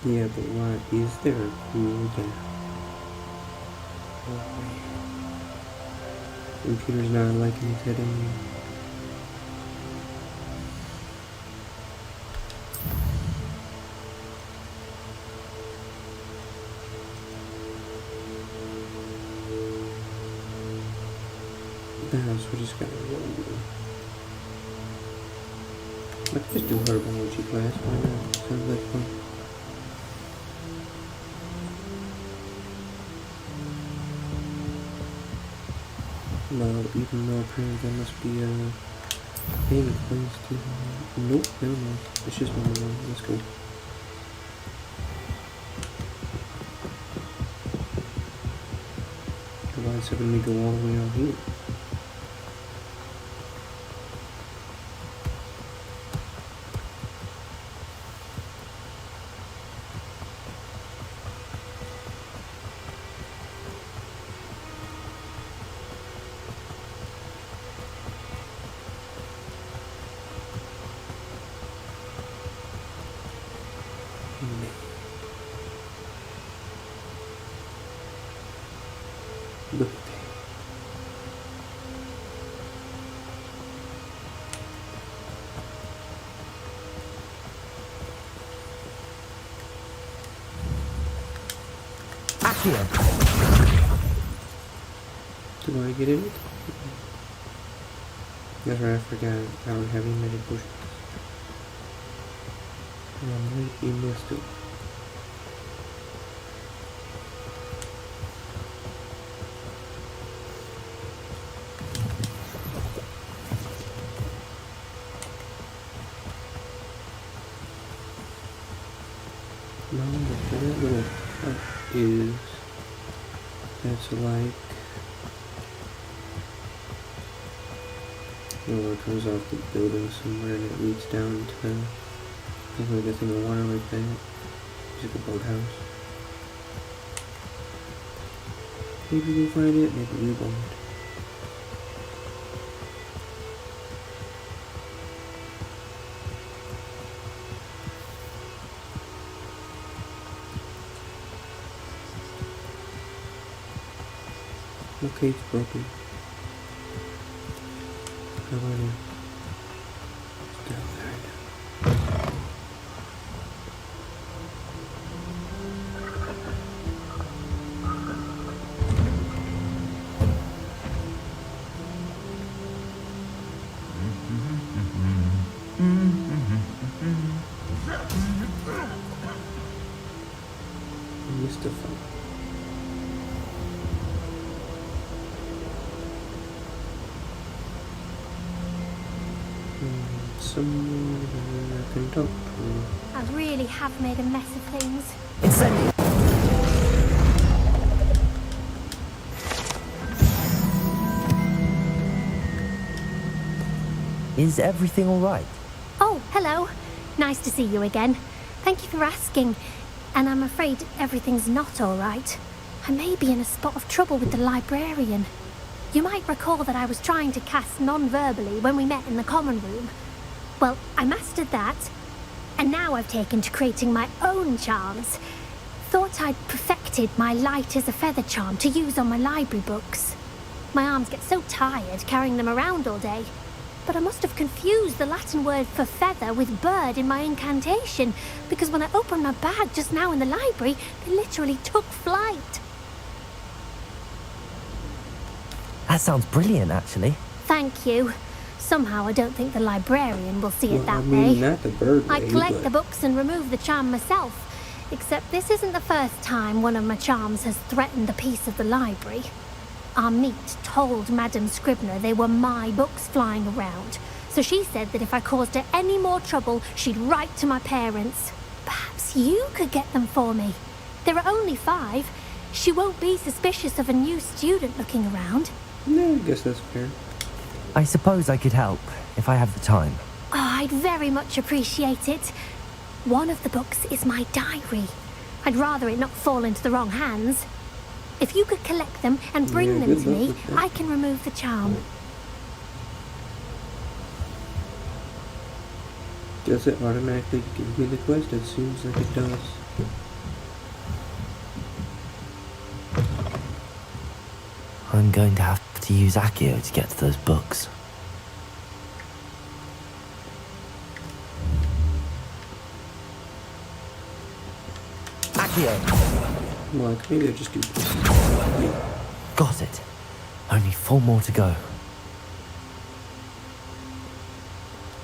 Yeah, but why is there a cooldown? Oh, computer's not liking it today. The house, we just gotta roll. Let's just do herbology class, why not? Sounds like fun. Well, even though apparently there must be a payment place to... Nope, never mind. It's just number one. Let's go. Why is it having me go all the way out here? Look at that. Here. Do I get in it? That's right, I forgot. I don't have any magic potions. I might be missed it. No, but that little hut is... That's like... Well, it comes off the building somewhere and it leads down to... Like a thing of water like that. It's like a boathouse. Maybe we'll find it, maybe we won't. Okay, it's broken. How about it? Down there now. Mr. Fun. Someone I can talk to. I really have made a mess of things. Incendio. Is everything all right? Oh, hello. Nice to see you again. Thank you for asking. And I'm afraid everything's not all right. I may be in a spot of trouble with the librarian. You might recall that I was trying to cast non-verbally when we met in the common room. Well, I mastered that, and now I've taken to creating my own charms. Thought I'd perfected my light as a feather charm to use on my library books. My arms get so tired carrying them around all day. But I must have confused the Latin word for feather with bird in my incantation, because when I opened my bag just now in the library, they literally took flight. That sounds brilliant, actually. Thank you. Somehow I don't think the librarian will see it that mean, way. not the bird I way, collect but... the books and remove the charm myself. Except this isn't the first time one of my charms has threatened the peace of the library. Our meet told Madame Scribner they were my books flying around, so she said that if I caused her any more trouble, she'd write to my parents. Perhaps you could get them for me. There are only 5. She won't be suspicious of a new student looking around. No, I guess that's fair. I suppose I could help, if I have the time. Oh, I'd very much appreciate it. One of the books is my diary. I'd rather it not fall into the wrong hands. If you could collect them and bring them to me, I can remove the charm. Does it automatically give me the quest? It seems like it does. I'm going to have to use Accio to get to those books. Accio! Like, maybe I just do this. Got it. Only 4 more to go.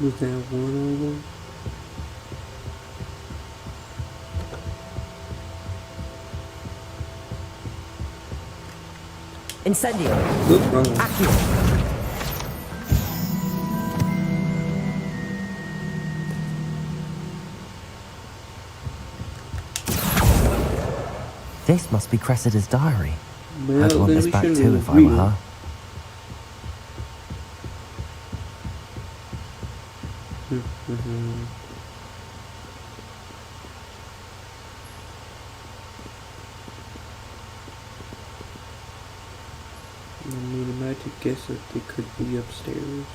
Was that one of them? Incendio! Oop, wrong one. Accio! This must be Cressida's diary. Well, I'd want then this we back shouldn't too if I read were it. her. Mm-hmm. I mean, I might guess that they could be upstairs.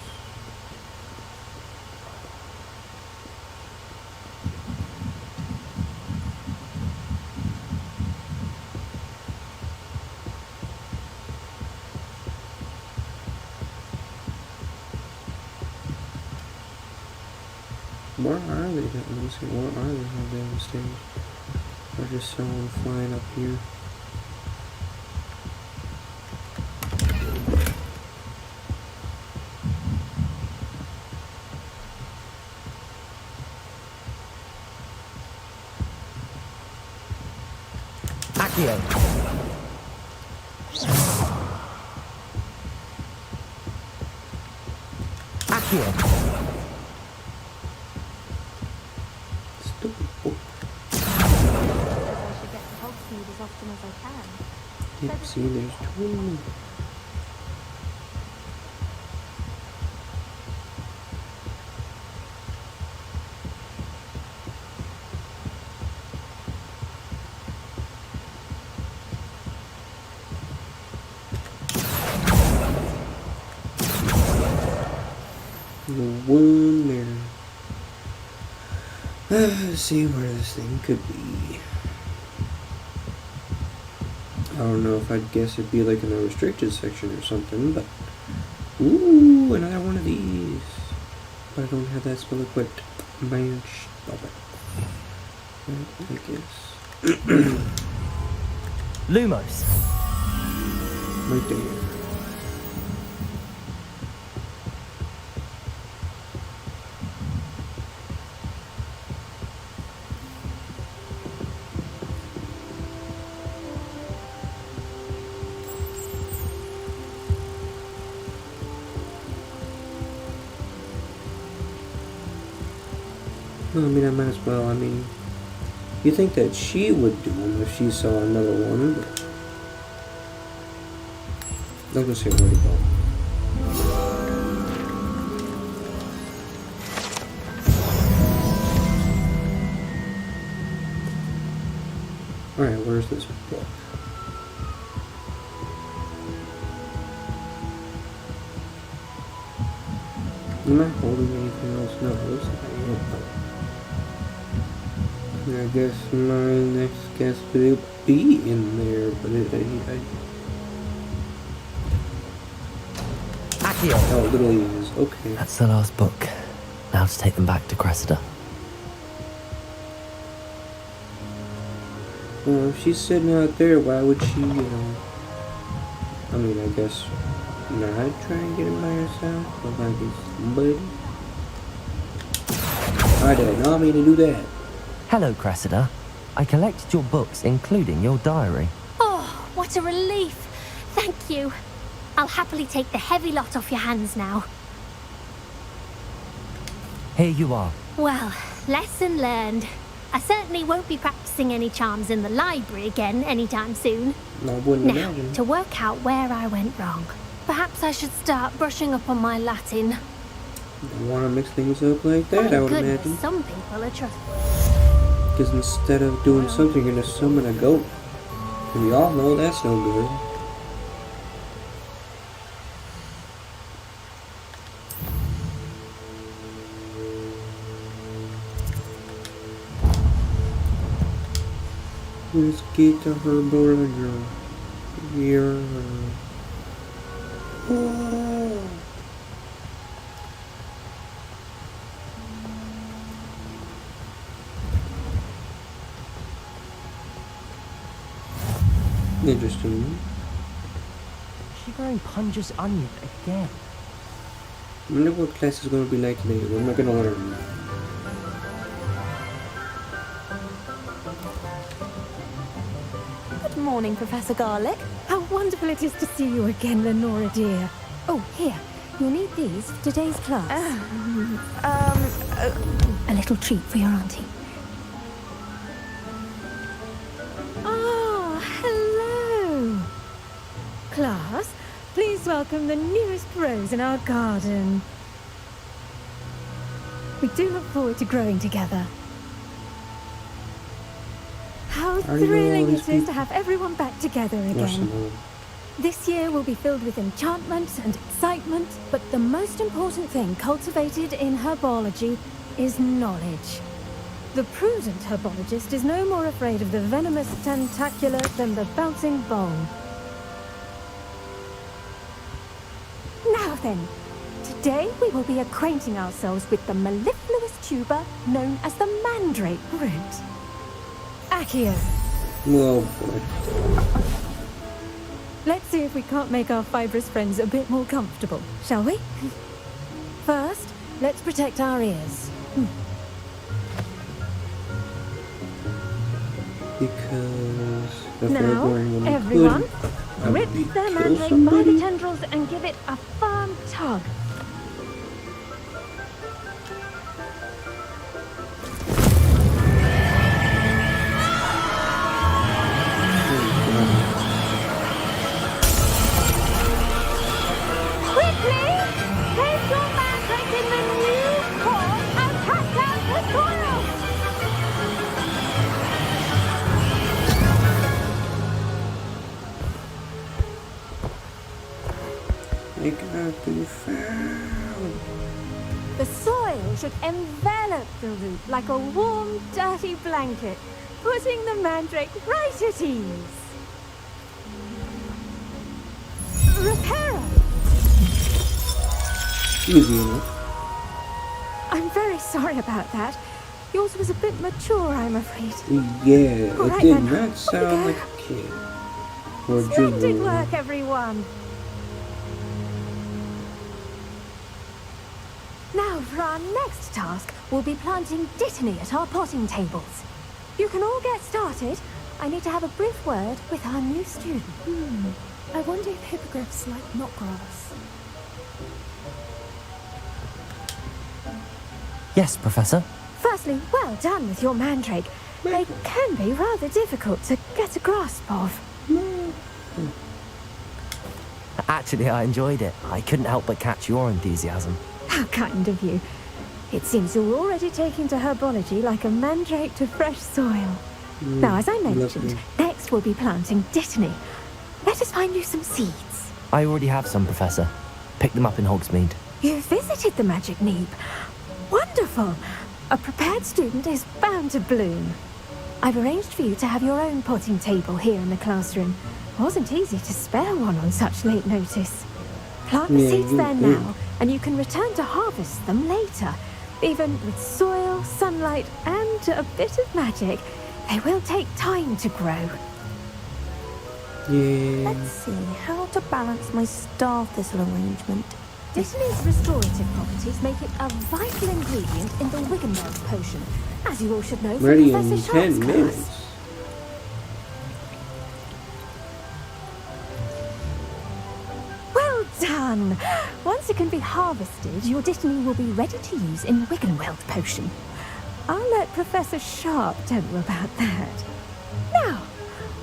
Where are they? Let me see. Where are they downstairs? Or just someone flying up here? Accio! Accio! Stupid book. I should get to Hogsmeade as often as I can. Yep, see, there's two. The one there. Let's see where this thing could be. I don't know if I'd guess it'd be like in the restricted section or something, but... Ooh, another one of these. But I don't have that spell equipped. Man, stop it. I guess. Lumos! Right there. Well, I mean, I might as well. I mean, you think that she would do them if she saw another one, but I'm gonna say where to go. Alright, where's this book? Am I holding anything else? No, it looks like I am. I guess my next guess will be in there, but Accio! oh, it literally is. Okay. That's the last book. Now to take them back to Cressida. Well, if she's sitting out there, why would she, I mean, I guess not try and get him by herself, but like it's somebody. I did not mean to do that. Hello, Cressida. I collected your books, including your diary. Oh, what a relief. Thank you. I'll happily take the heavy lot off your hands now. Here you are. Well, lesson learned. I certainly won't be practicing any charms in the library again anytime soon. I wouldn't Now, imagine. to work out where I went wrong. Perhaps I should start brushing up on my Latin. Don't want to mix things up like that, Thank I would goodness imagine. some people are trust. Because instead of doing something, you're going to summon a goat. And we all know that's no good. Let's get the herbal here. Oh. Interesting. She growing Punja's onion again. I wonder what class is going to be like today. What am I going to learn? Good morning, Professor Garlic. How wonderful it is to see you again, Lenora dear. Oh, here. You'll need these for today's class. A little treat for your auntie. Ah, hello. Class, please welcome the newest rose in our garden. We do look forward to growing together. How Are you thrilling always it is to have everyone back together again. Arsenal. This year will be filled with enchantment and excitement, but the most important thing cultivated in herbology is knowledge. The prudent herbologist is no more afraid of the venomous tentacular than the bouncing bowl. Now then, today we will be acquainting ourselves with the mellifluous tuber known as the mandrake root. Accio. Oh boy. Let's see if we can't make our fibrous friends a bit more comfortable, shall we? First, let's protect our ears. Because if Now, everyone everyone, could, rip maybe the kill mandrake by somebody? the tendrils and give it a firm tug. Quickly, place your mandrake in the new pot and cut down the soil. I got been found. The soil should envelop the root like a warm, dirty blanket, putting the mandrake right at ease. Reparo! Easy enough. I'm very sorry about that. Yours was a bit mature, I'm afraid. Yeah, All it right did then, not off sound we like go. a kid. Or a Splendid juvenile. work, everyone! Now, for our next task, we'll be planting dittany at our potting tables. You can all get started. I need to have a brief word with our new student. I wonder if hippogriffs like knotgrass. Yes, Professor. Firstly, well done with your mandrake. They can be rather difficult to get a grasp of. Actually, I enjoyed it. I couldn't help but catch your enthusiasm. How kind of you. It seems you're already taking to herbology like a mandrake to fresh soil. Now, as I mentioned, lovely. next we'll be planting dittany. Let us find you some seeds. I already have some, Professor. Picked them up in Hogsmeade. You visited the Magic Neep. Wonderful. A prepared student is bound to bloom. I've arranged for you to have your own potting table here in the classroom. Wasn't easy to spare one on such late notice. Plant the Yeah, seeds you there did. now, and you can return to harvest them later. Even with soil, sunlight, and a bit of magic, they will take time to grow. Yeah. Let's see how to balance my star thistle arrangement. Dittany's restorative properties make it a vital ingredient in the Wiggenweld potion, as you all should know from Ready Professor in Sharp's 10 class. minutes. Well done! Once it can be harvested, your dittany will be ready to use in Wiggenweld potion. I'll let Professor Sharp tell you about that. Now,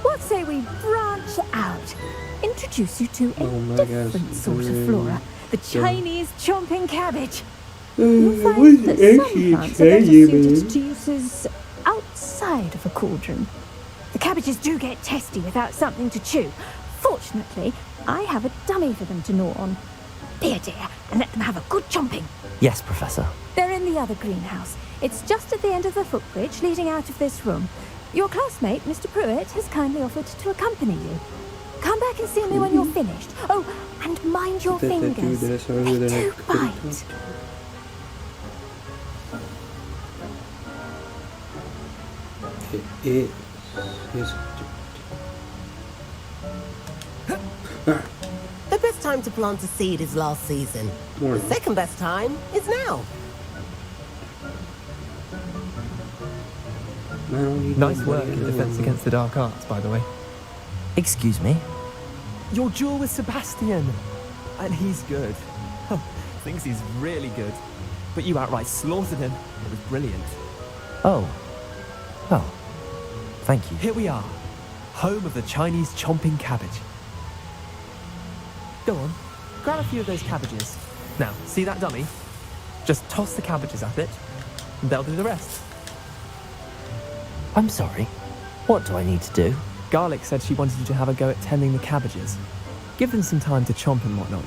what say we branch out? Introduce you to a Oh my gosh, different sort of flora. The Chinese chomping cabbage. Uh, You'll what's find that some actually plants are better Chinese, suited man? to uses outside of a cauldron. The cabbages do get testy without something to chew. Fortunately, I have a dummy for them to gnaw on. Be a dear and let them have a good chomping. Yes, Professor. They're in the other greenhouse. It's just at the end of the footbridge leading out of this room. Your classmate, Mr. Pruitt, has kindly offered to accompany you. Come back and see me when you're finished. Oh, and mind your That dude fingers. that I saw earlier that They I do couldn't bite. talk to. It is. Yes. The best time to plant a seed is last season. Morning. The second best time is now. I don't need Nice nobody work in to Defense know. Against the Dark Arts, by the way. Excuse me? Your duel with Sebastian! And he's good. Thinks he's really good. But you outright slaughtered him. It was brilliant. Oh. Well, thank you. Here we are. Home of the Chinese chomping cabbage. Go on, grab a few of those cabbages. Now, see that dummy? Just toss the cabbages at it, and they'll do the rest. I'm sorry. What do I need to do? Garlic said she wanted you to have a go at tending the cabbages. Give them some time to chomp and whatnot.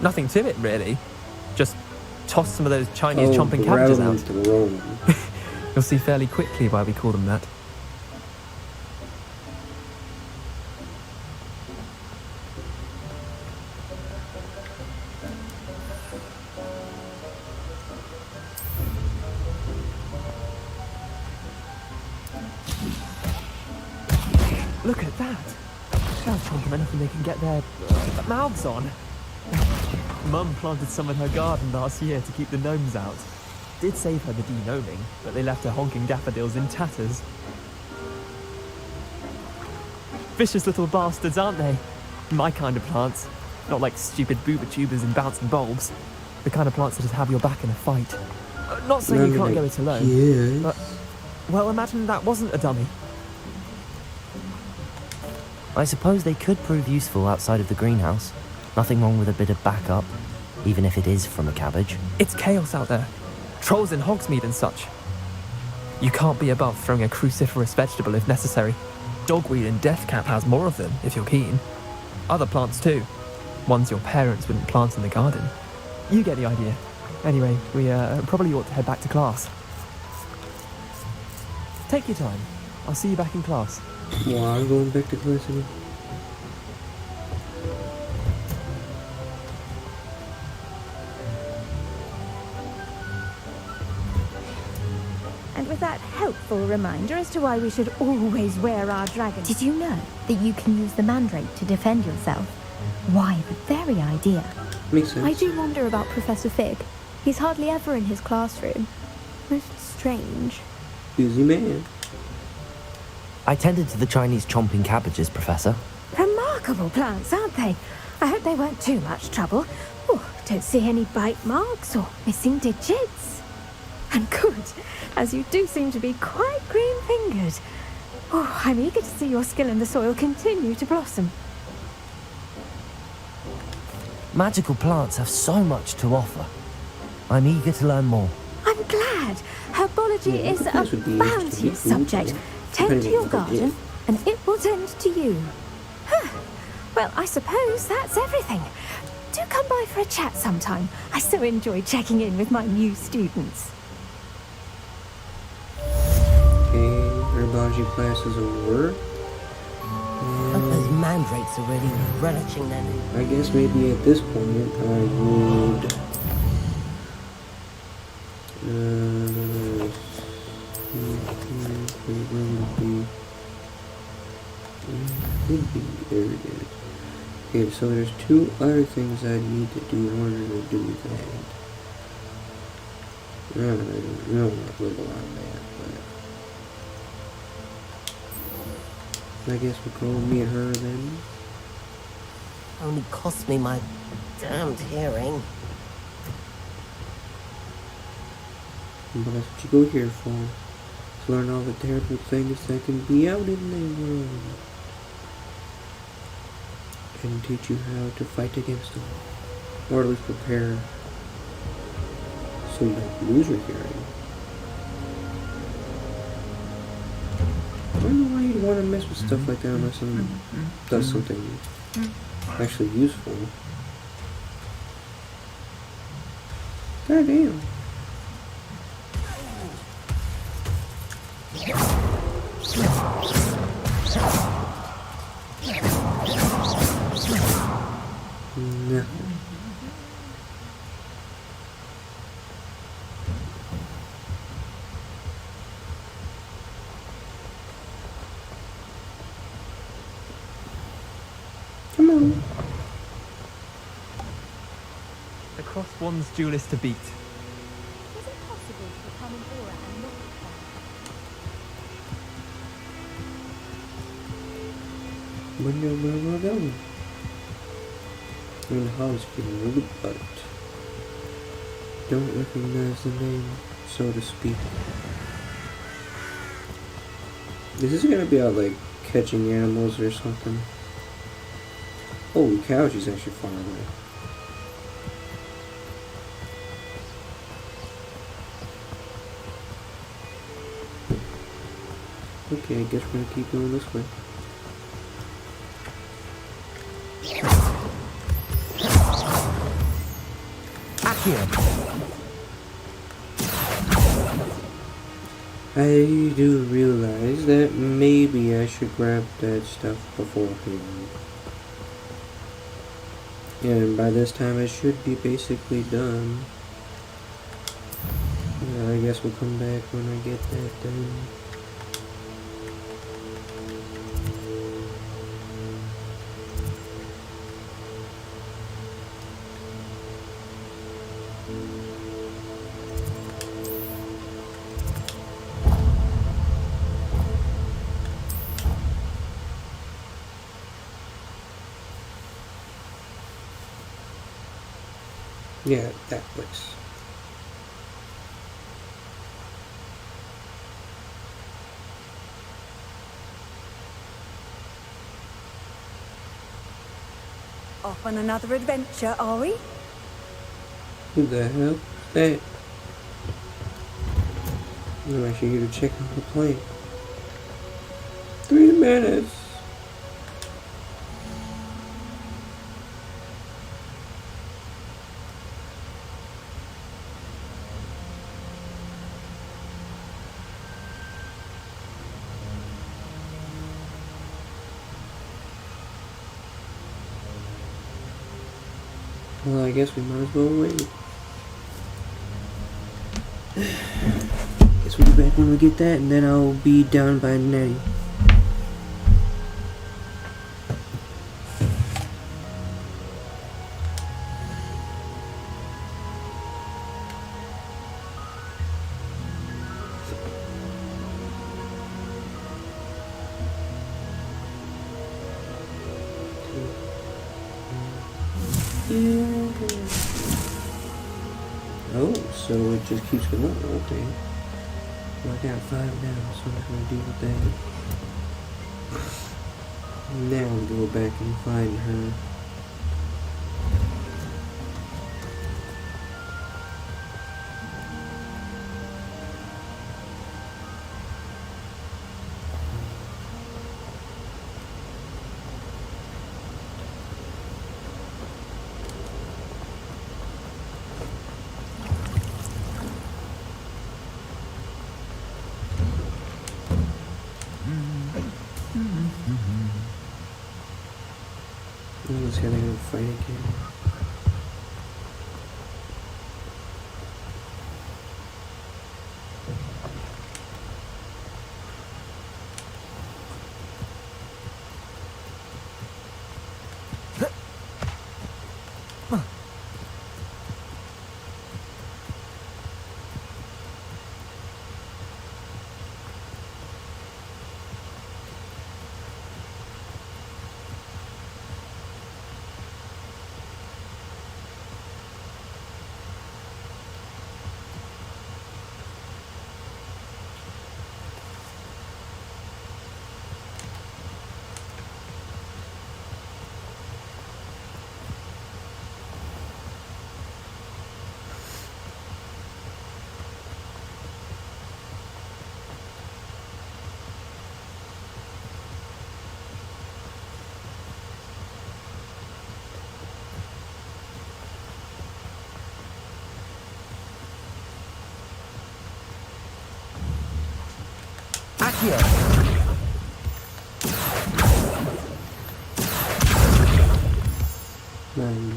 Nothing to it, really. Just toss some of those Chinese chomping cabbages out. Throne. You'll see fairly quickly why we call them that. Look at that! They'll chomp them anything they can get their mouths on. Mum planted some in her garden last year to keep the gnomes out. Did save her the de-gnoming, but they left her honking daffodils in tatters. Vicious little bastards, aren't they? My kind of plants. Not like stupid booba tubers and bouncing bulbs. The kind of plants that'd have your back in a fight. Not saying you can't go it alone. Yes. But, well, imagine that wasn't a dummy. I suppose they could prove useful outside of the greenhouse. Nothing wrong with a bit of backup, even if it is from a cabbage. It's chaos out there. Trolls in Hogsmeade and such. You can't be above throwing a cruciferous vegetable if necessary. Dogweed and deathcap has more of them, if you're keen. Other plants too. Ones your parents wouldn't plant in the garden. You get the idea. Anyway, we probably ought to head back to class. Take your time. I'll see you back in class. Well, I'm going back to class again. And with that helpful reminder as to why we should always wear our dragons. Did you know that you can use the mandrake to defend yourself? Why, the very idea. Makes sense. I do wonder about Professor Fig. He's hardly ever in his classroom. Most strange. Busy man. I tended to the Chinese chomping cabbages, Professor. Remarkable plants, aren't they? I hope they weren't too much trouble. Oh, don't see any bite marks or missing digits. And good, as you do seem to be quite green-fingered. Oh, I'm eager to see your skill in the soil continue to blossom. Magical plants have so much to offer. I'm eager to learn more. I'm glad. Herbology Yeah, is a this would be bounteous interesting. subject. Tend to your garden, and it will tend to you. Huh. Well, I suppose that's everything. Do come by for a chat sometime. I so enjoy checking in with my new students. Okay, herbology class is over. Those mandrakes are really relishing their name. I guess maybe at this point I would. Could be there it is. Okay, so there's two other things I need to do in order to do that. I don't know what a lot of that, but I guess we'll go meet her then. Only cost me my damned hearing. But that's what you go here for. To learn all the terrible things that can be out in the world. And teach you how to fight against them. Or at least prepare so you don't lose your hearing. I don't know why you'd want to mess with stuff like that unless someone does something actually useful. God damn. No. Come on. The cross one's duelist to beat. Is it possible to become an aura and not become? Wonder where we're going. In house getting loot, but don't recognize the name, so to speak. This is gonna be about like catching animals or something. Holy cow, she's actually far away. Okay, I guess we're gonna keep going this way. I do realize that maybe I should grab that stuff beforehand. And by this time I should be basically done. Yeah, I guess we'll come back when I get that done. Yeah, that place. Off on another adventure, are we? Who the hell is that? I'm actually here to check out the plane. 3 minutes. Well, I guess we might as well wait. Guess we'll be back when we get that, and then I'll be down by Nettie. Oh, so it just keeps going. Okay. Well, I got 5 now, so I'm just gonna deal with that. Now we go back and find her. Let's have a fight again. Accio! Man,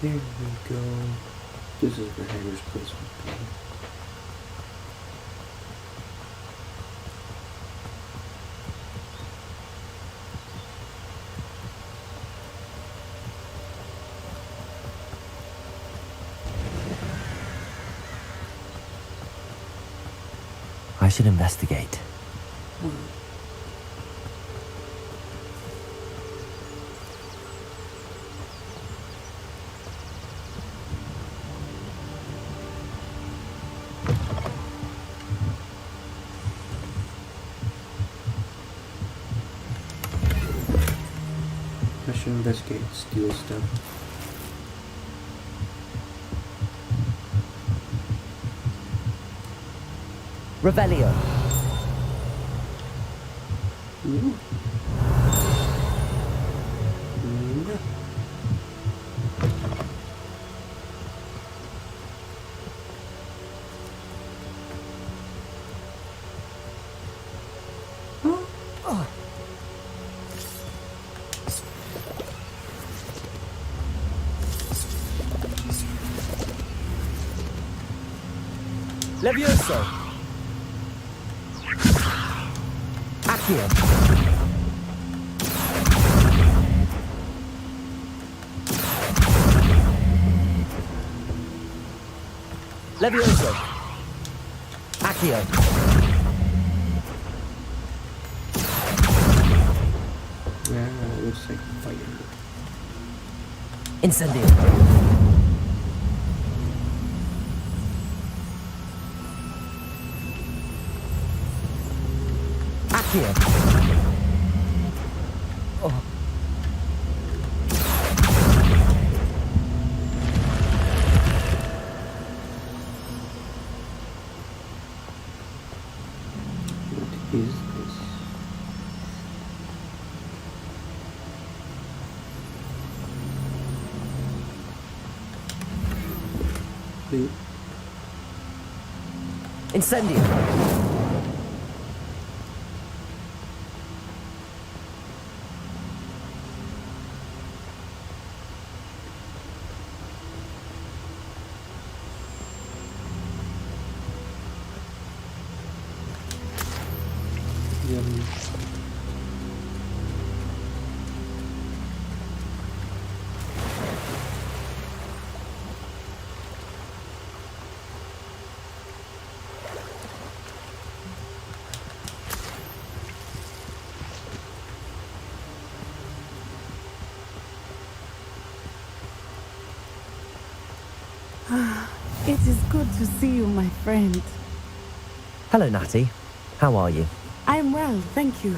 There we go. This is where Hagrid's place would be. I should investigate. I should investigate, steal stuff. Revelio. Ooh. Mm. Levioso. Accio. Levioso. Accio. Yeah, it looks like fire. Incendio. Accio. Oh. What is this? Wait. Incendio. Yum. It is good to see you, my friend. Hello, Natty. How are you? I am well, thank you.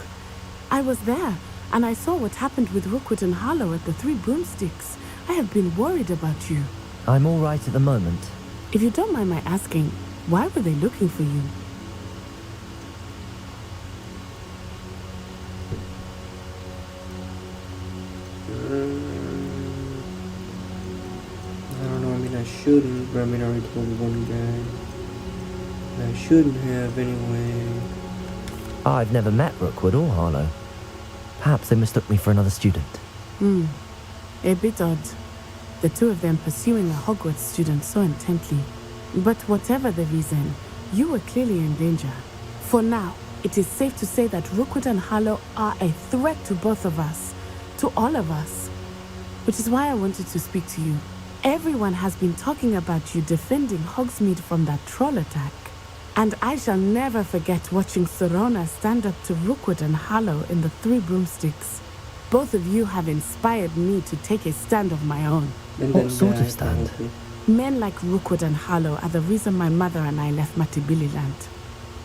I was there, and I saw what happened with Rookwood and Harlow at the Three Broomsticks. I have been worried about you. I'm all right at the moment. If you don't mind my asking, why were they looking for you? I don't know, I mean I shouldn't, but I mean I already told one guy. I shouldn't have anyway. I've never met Rookwood or Harlow. Perhaps they mistook me for another student. A bit odd. The two of them pursuing a Hogwarts student so intently. But whatever the reason, you were clearly in danger. For now, it is safe to say that Rookwood and Harlow are a threat to both of us. To all of us. Which is why I wanted to speak to you. Everyone has been talking about you defending Hogsmeade from that troll attack. And I shall never forget watching Sorona stand up to Rookwood and Harlow in the Three Broomsticks. Both of you have inspired me to take a stand of my own. And What then sort die, of stand? probably. Men like Rookwood and Harlow are the reason my mother and I left Matibili Land.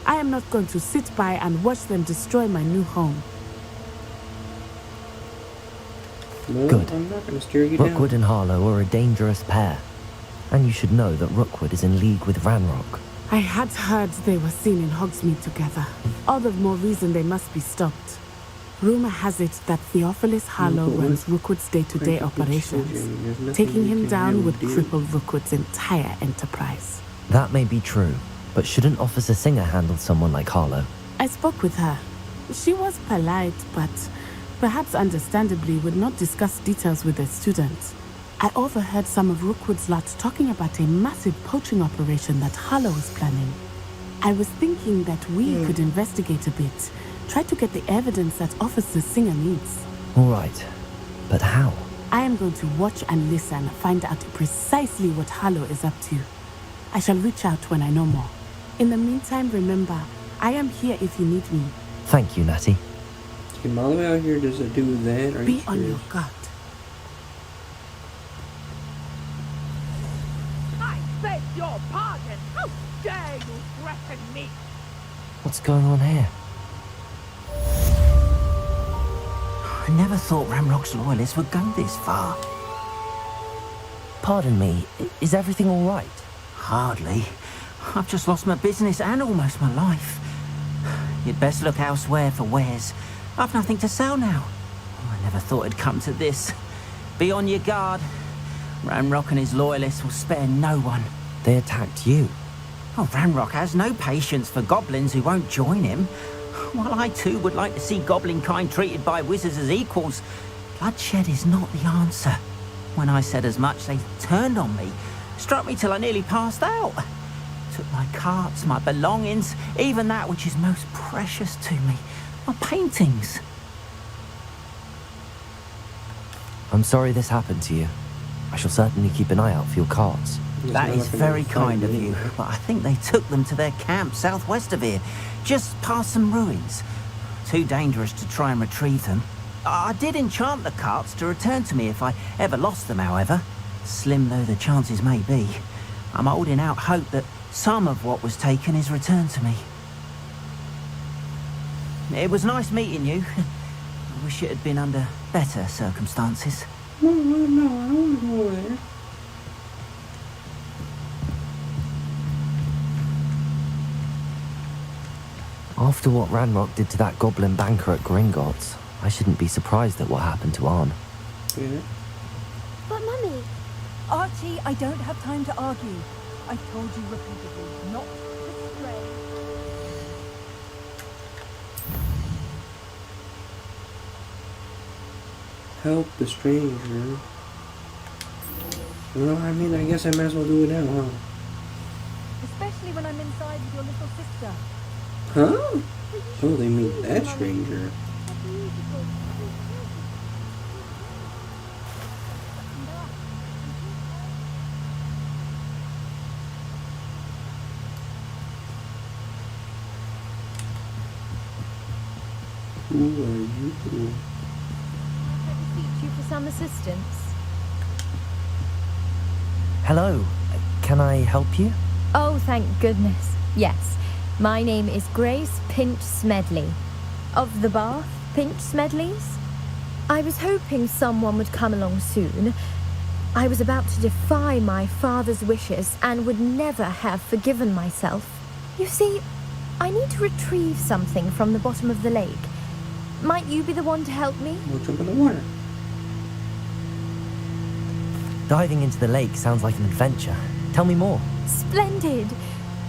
I am not going to sit by and watch them destroy my new home. No, Good. I'm not gonna steer you Rookwood down. and Harlow are a dangerous pair. And you should know that Rookwood is in league with Ranrock. I had heard they were seen in Hogsmeade together. All the more reason they must be stopped. Rumor has it that Theophilus Harlow but runs Rookwood's day-to-day Quite a good operations. children. There's nothing Taking we him can down really would do. cripple Rookwood's entire enterprise. That may be true, but shouldn't Officer Singer handle someone like Harlow? I spoke with her. She was polite, but perhaps understandably would not discuss details with a student. I overheard some of Rookwood's lot talking about a massive poaching operation that Harlow is planning. I was thinking that we could investigate a bit, try to get the evidence that Officer Singer needs. All right, but how? I am going to watch and listen, find out precisely what Harlow is up to. I shall reach out when I know more. In the meantime, remember, I am here if you need me. Thank you, Natty. Came all the way out here just to do that? Are you Be on serious? your guard. I beg your pardon. How dare you threaten me? What's going on here? I never thought Ramrock's loyalists would go this far. Pardon me, is everything all right? Hardly. I've just lost my business and almost my life. You'd best look elsewhere for wares. I've nothing to sell now. I never thought it'd come to this. Be on your guard. Ramrock and his loyalists will spare no one. They attacked you. Oh, Ramrock has no patience for goblins who won't join him. While I too would like to see goblin kind treated by wizards as equals, bloodshed is not the answer. When I said as much, they turned on me, struck me till I nearly passed out. Took my carts, my belongings, even that which is most precious to me, my paintings. I'm sorry this happened to you. I shall certainly keep an eye out for your carts. It's That not is like very I'm kind of fighting you, anyway. but I think they took them to their camp southwest of here, just past some ruins. Too dangerous to try and retrieve them. I did enchant the carts to return to me if I ever lost them, however. Slim though the chances may be, I'm holding out hope that some of what was taken is returned to me. It was nice meeting you. I wish it had been under better circumstances. No, I don't want to go over there. After what Ranrock did to that goblin banker at Gringotts, I shouldn't be surprised at what happened to Arn. Yeah. But Mummy, Archie, I don't have time to argue. I've told you repeatedly not to stray. Help the stranger. Well, I mean, I guess I might as well do it now, huh? Especially when I'm inside with your little sister. Huh? Oh, they mean that stranger. Who are you? Can I beseech you for some assistance? Hello, can I help you? Oh, thank goodness. Yes. My name is Grace Pinch Smedley. Of the Bath Pinch Smedleys? I was hoping someone would come along soon. I was about to defy my father's wishes and would never have forgiven myself. You see, I need to retrieve something from the bottom of the lake. Might you be the one to help me? We'll jump in the water. Diving into the lake sounds like an adventure. Tell me more. Splendid!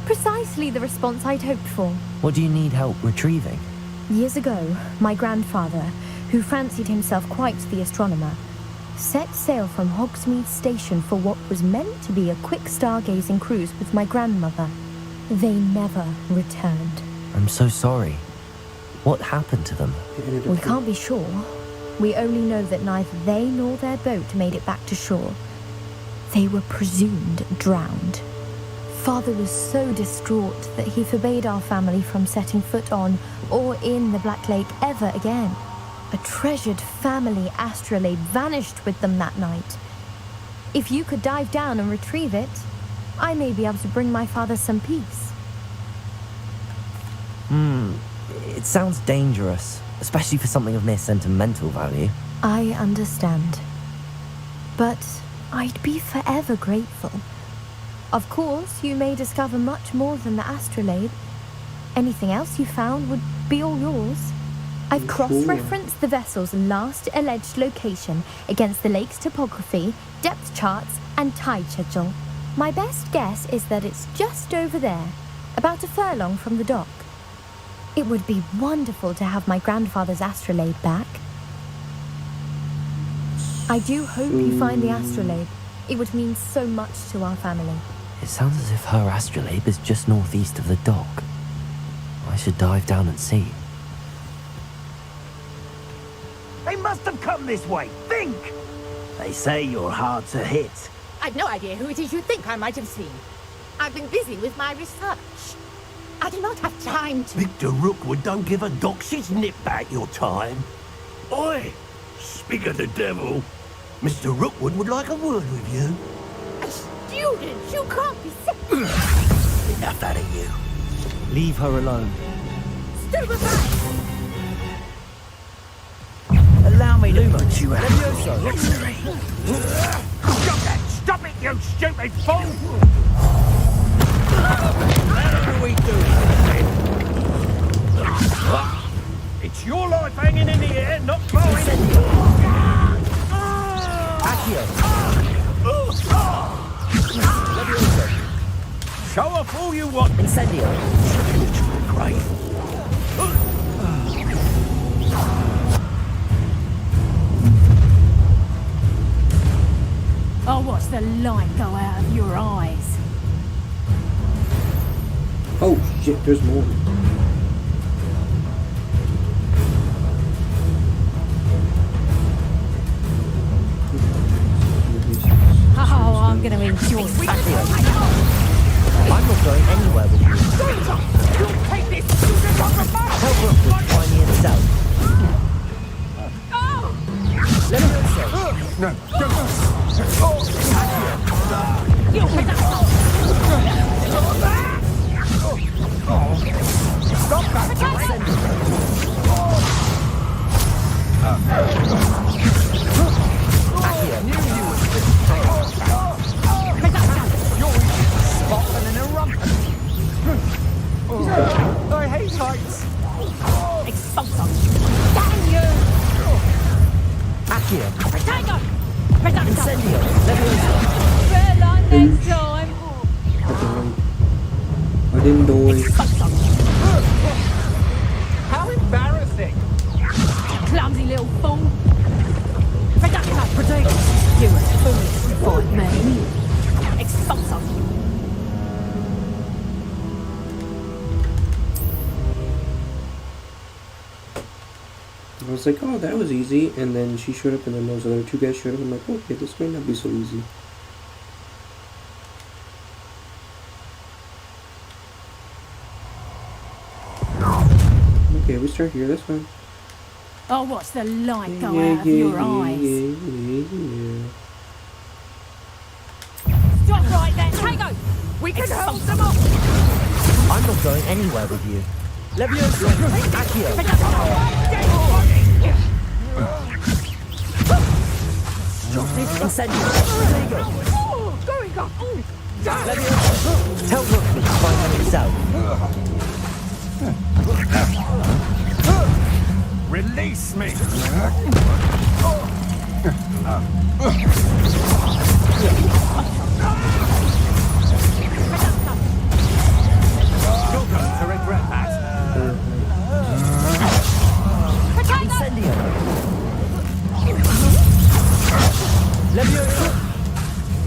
Precisely the response I'd hoped for. What do you need help retrieving? Years ago, my grandfather, who fancied himself quite the astronomer, set sail from Hogsmeade Station for what was meant to be a quick stargazing cruise with my grandmother. They never returned. I'm so sorry. What happened to them? We can't be sure. We only know that neither they nor their boat made it back to shore. They were presumed drowned. Father was so distraught that he forbade our family from setting foot on or in the Black Lake ever again. A treasured family astrolabe vanished with them that night. If you could dive down and retrieve it, I may be able to bring my father some peace. It sounds dangerous, especially for something of mere sentimental value. I understand. But I'd be forever grateful. Of course, you may discover much more than the astrolabe. Anything else you found would be all yours. I've cross-referenced the vessel's last alleged location against the lake's topography, depth charts, and tide schedule. My best guess is that it's just over there, about a furlong from the dock. It would be wonderful to have my grandfather's astrolabe back. I do hope you find the astrolabe. It would mean so much to our family. It sounds as if her astrolabe is just northeast of the dock. I should dive down and see. They must have come this way. Think! They say you're hard to hit. I've no idea who it is you think I might have seen. I've been busy with my research. I do not have time to... Victor Rookwood don't give a doxy's nip back your time. Oi! Speak of the devil. Mr. Rookwood would like a word with you. A student? You can't be sick. Enough out of you. Leave her alone. Stupefy! Allow me to put you out. Stop that! Stop it, you stupid fool! How do we do it? It's your life hanging in the air, not mine. Show off all you want. Incendio. Great. I'll watch the light go out of your eyes. Oh shit, there's more. Oh, I'm gonna enjoy this. I'm not going anywhere with you. You'll take this student off of my... Tell Rookwood to find me in the south. Let me also. No. You pick up... Stop that! Spotlin and a rump. I hate heights. Expulsor. Damn you! Accio. Potato! Potato! Incendio. Leviosa. Well, on next time. I didn't die. How embarrassing! Clumsy little fool. Potato! You were foolish to fight me. Expulsor! I was like, oh, that was easy. And then she showed up, and then those other two guys showed up. I'm like, okay, this might not be so easy. Okay, we start here, that's fine. I'll watch the light go out of your eyes. Stop right there! Potato! We can hold them off! I'm not going anywhere with you. Leviosa. Accio. Incendio. Going up! Leviosa. Tell Rookwood to find me in the south. Release me! You're going to regret that. Incendio. Leviosa.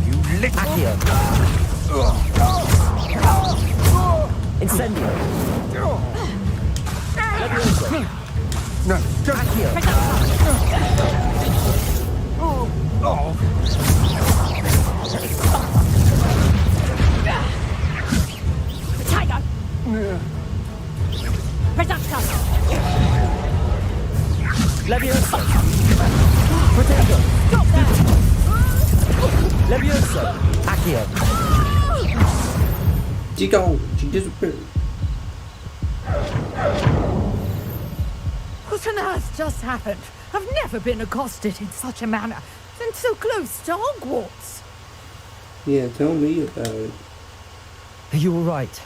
You little... Accio. Incendio. Leviosa. No, just... Accio. Potato! Potato! Leviosa. Potato. Stop that! Leviosa. Accio. She gone. She disappeared. What on earth just happened? I've never been accosted in such a manner, and so close to Hogwarts. Yeah, tell me about it. Are you alright?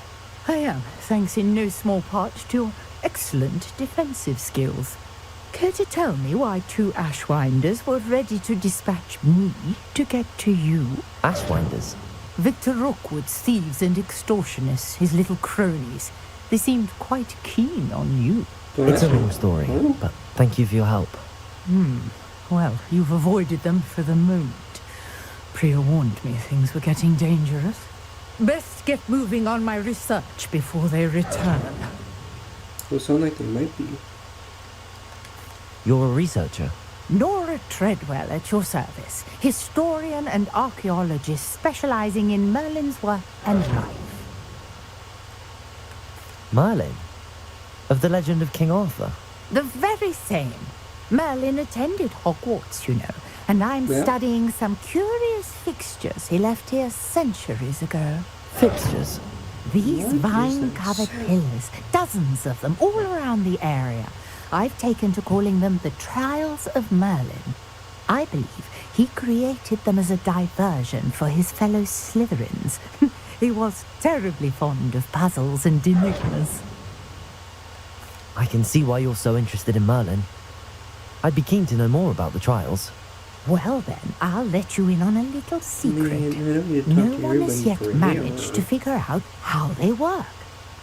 I am, thanks in no small part to your excellent defensive skills. Care to tell me why two Ashwinders were ready to dispatch me to get to you? Ashwinders. Victor Rookwood's thieves and extortionists, his little cronies. They seemed quite keen on you. Don't It's a ask me. long story, Oh. but thank you for your help. Well, you've avoided them for the moment. Priya warned me things were getting dangerous. Best get moving on my research before they return. Well, sound like they might be. You're a researcher? Nora Treadwell at your service, historian and archaeologist specializing in Merlin's work and life. Merlin? Of the legend of King Arthur? The very same. Merlin attended Hogwarts, you know, and I'm studying some curious fixtures he left here centuries ago. Fixtures? These vine-covered pillars, dozens of them, all around the area. I've taken to calling them the Trials of Merlin. I believe he created them as a diversion for his fellow Slytherins. He was terribly fond of puzzles and enigmas. I can see why you're so interested in Merlin. I'd be keen to know more about the trials. Well then, I'll let you in on a little secret. Man, no one has yet managed to figure out how they work.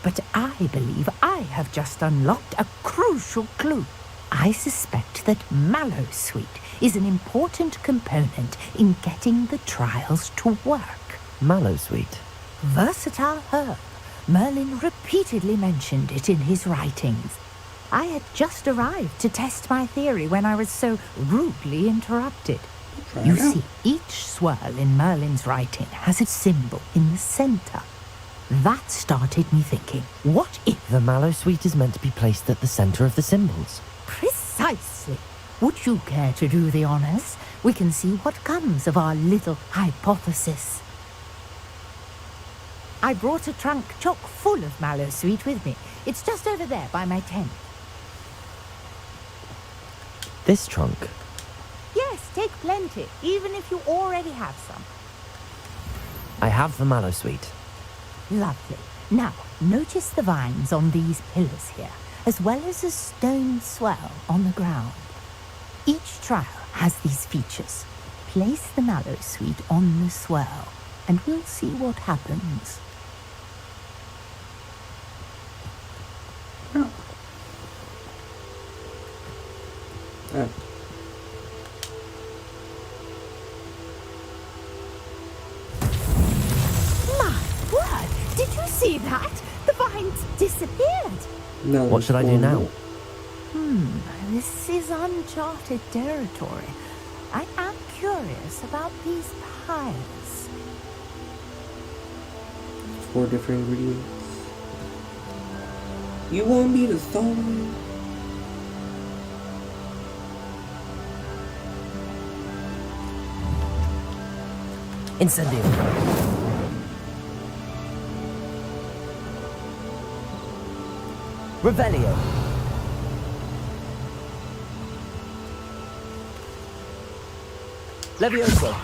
But I believe I have just unlocked a crucial clue. I suspect that Mallowsweet is an important component in getting the trials to work. Mallowsweet? Versatile herb. Merlin repeatedly mentioned it in his writings. I had just arrived to test my theory when I was so rudely interrupted. You see, each swirl in Merlin's writing has a symbol in the center. That started me thinking, what if... The Mallowsweet is meant to be placed at the center of the symbols. Precisely. Would you care to do the honors? We can see what comes of our little hypothesis. I brought a trunk chock full of Mallowsweet with me. It's just over there by my tent. This trunk? Yes, take plenty, even if you already have some. I have the Mallowsweet. Lovely. Now, notice the vines on these pillars here, as well as a stone swell on the ground. Each trial has these features. Place the Mallowsweet on the swell, and we'll see what happens. My word! Did you see that? The vines disappeared. No, what should I do now? This is uncharted territory. I am curious about these piles. 4 different ingredients. You want me to thaw it? Incendio. Revelio. Levioso.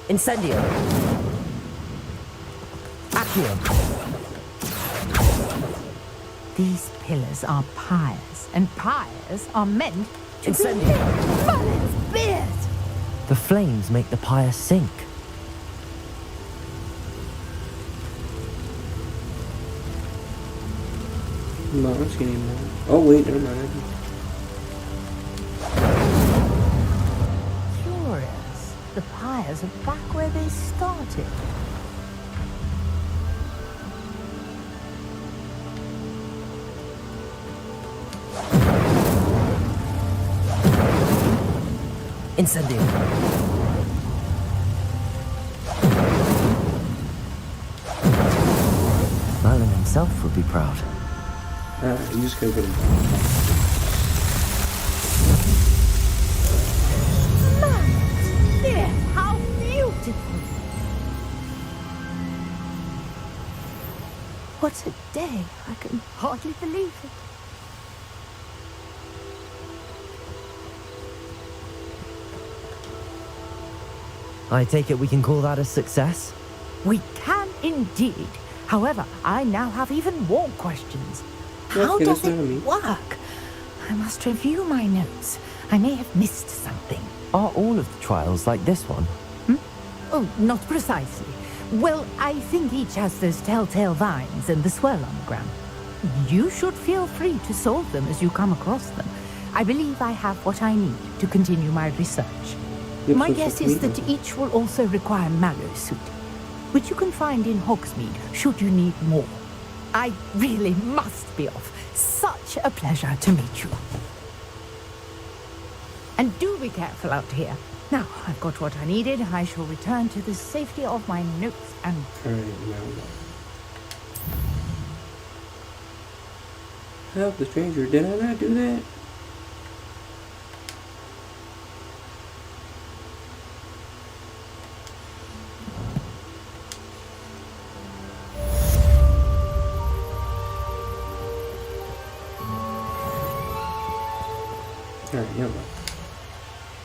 Incendio. Accio. These pillars are pyres, and pyres are meant to Incendio. be Merlin's beard. The flames make the pyre sink. No, I'm just getting more. Oh wait, never mind. Curious. The pyres are back where they started. Incendio. Merlin himself would be proud. You just gotta get him. Dear, how beautiful! What a day! I can hardly believe it. I take it we can call that a success? We can indeed. However, I now have even more questions. How Okay, does that's what I mean. it work? I must review my notes. I may have missed something. Are all of the trials like this one? Oh, not precisely. Well, I think each has those telltale vines and the swirl on the ground. You should feel free to solve them as you come across them. I believe I have what I need to continue my research. Yep, My so guess it's is that each will also require mallow suit, which you can find in Hogsmeade should you need more. I really must be off. Such a pleasure to meet you. And do be careful out here. Now, I've got what I needed. I shall return to the safety of my notes and... Alright, now what? Help the stranger. Did I not do that? Alright, now what?